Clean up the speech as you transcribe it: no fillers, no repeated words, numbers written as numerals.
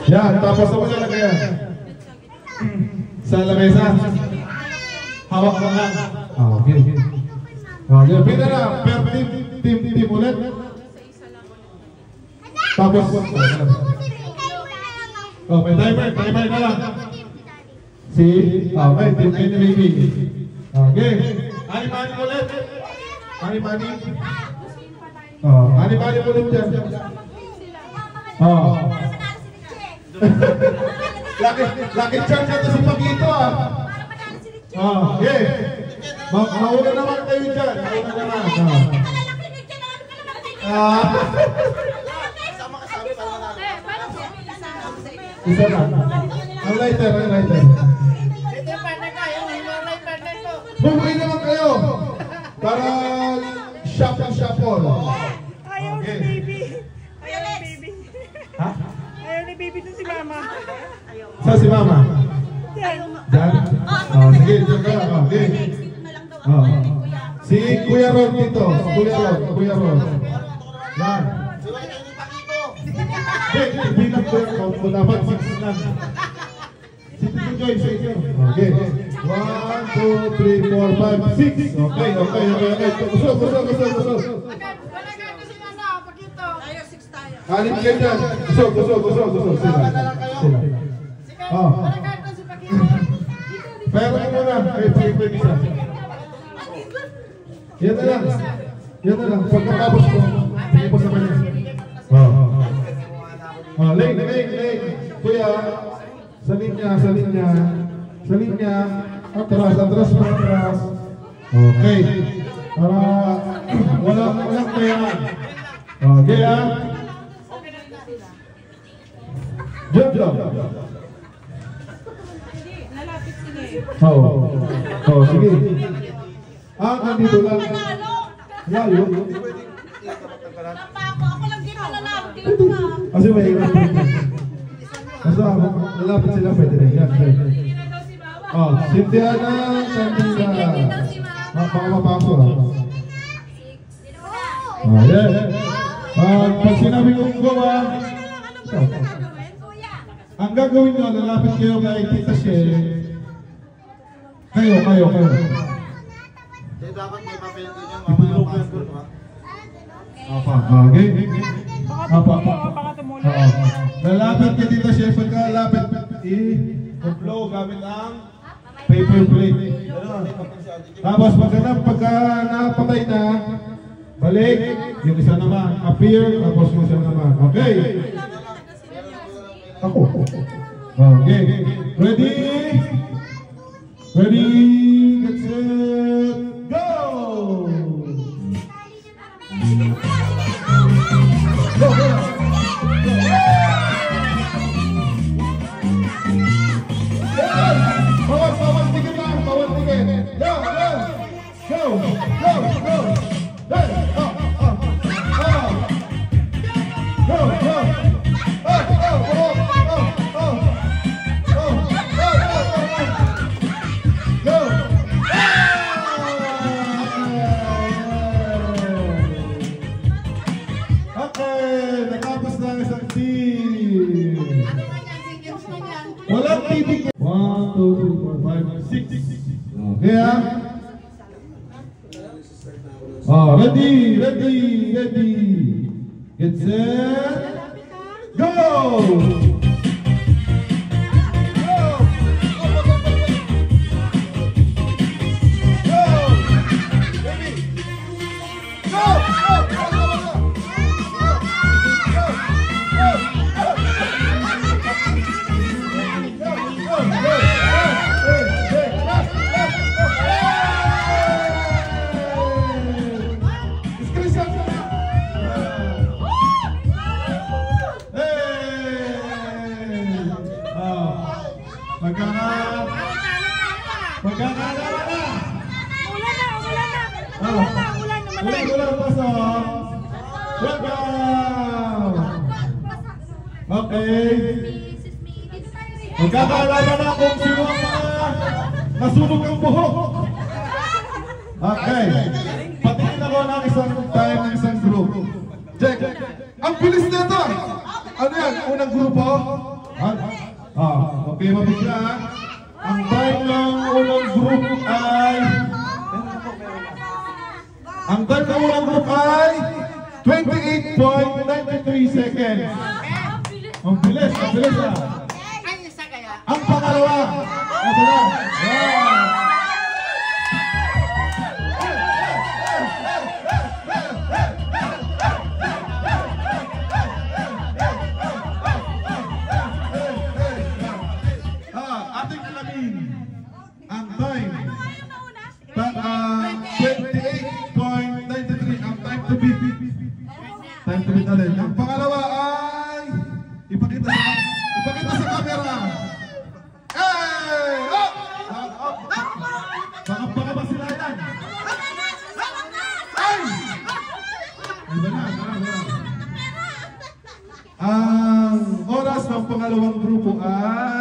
Yan, tapos ako nalagay yan. Sa lamesa. Hawak mo nga. Okay. Okay, pina na. Per team ulit. Tapos, okay, timer na lang. Okay, team baby. Okay. Ani-mani ulit. Ani-mani. Ani-mani ulit yan. Laki chance na ito si Paquito ah. Okay. Mauna naman kayo dyan. Mauna naman. Isa na. Ang lighter. Bumuli naman kayo. Para shuffle. Ayaw ni baby. Ha? Ayaw ni baby to si mama. Saan si mama? Diyan? Sige, dyan ka lang. Okay. Si Kuya Ron dito. Kuya Ron. Yan. Bilang ko yung dapat 6 lang. Si Tito Joy, sa inyo. Okay. 1, 2, 3, 4, 5, 6. Okay. Gusto. Alit kayo dyan. Gusto. Sila. Pero muna. Ay, pwede isa. Yan na lang. Pagkatapos ko, tingin po sa kanya. Lane. Kuya, sa linya. Atras. Okay. Para walang kaya. Okay, Jump. Nalapit sila eh. Sige. Nandito lang. Layo. Ako lang din malalapit. Kasi may hirap. Basta lalapit sila, pwede rin. Yan. Cynthia na, Sandila. Baka mapasok. Yan. Pag sinabi kong gawa, ang gagawin nyo, lalapit kayo kay Tita Shea. Kayo. Dapat may papel din yung Ipulog mga yan. pastor, ha? Okay. Baka tumulong. Lalapit kay Tita Shea. Pagkalapit, i-upload gamit ang paper plate. Tapos pagka napatay na, balik, yung isa naman, appear, tapos yung isa naman. Okay. Ako. Okay. Ready, get set, go! Bawat tigil lang, bawat tigil. Go! Walang titik. 1, 2, 3, 4, 5, 6. Okay, ready. Get set. Go! Ulan pasok. Welcome. Okay. Magkakaalaman na kung sino ang nasunog ang buhok. Okay. Patingin ako ng isang time ng isang group. Check. Ang bilis nito. Ano yan? Unang grupo? Okay, mabigla. Ang time ng unang group ay... Ang time ng unang group ay 28.93 seconds. Ang bilis ah. Ang pangalawa. Ito na. Yeah. Ating alamin ang time. 28.93 ang time to beat. Time to beat alin. Ang pangalawa ay ipakita sa camera. Hey! Oh! Baka ba sila yan? Ay! Wala. Ang oras ng pangalawang grupo ay